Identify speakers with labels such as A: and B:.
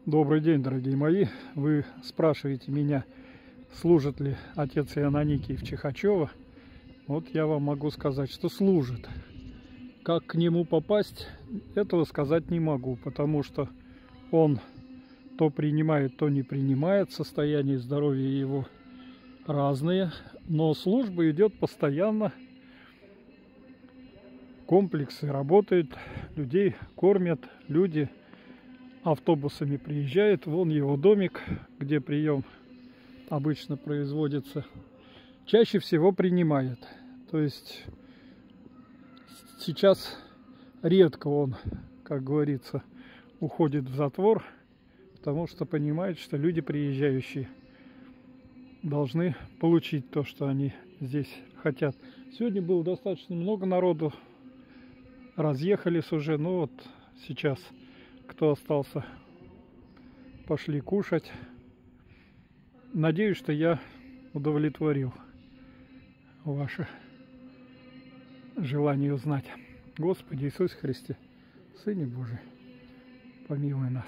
A: Добрый день, дорогие мои. Вы спрашиваете меня, служит ли отец Иоаннаникий в Чихачево. Вот я вам могу сказать, что служит. Как к нему попасть, этого сказать не могу, потому что он то принимает, то не принимает. Состояние здоровья его разные, но служба идет постоянно. Комплексы работают, людей кормят, люди автобусами приезжают. Вон его домик, где прием обычно производится. Чаще всего принимает. То есть сейчас редко он, как говорится, уходит в затвор, потому что понимает, что люди, приезжающие, должны получить то, что они здесь хотят. Сегодня было достаточно много народу, разъехались уже, но вот сейчас, кто остался, пошли кушать. Надеюсь, что я удовлетворил ваше желание узнать. Господи Иисусе Христе, Сыне Божий, помилуй нас.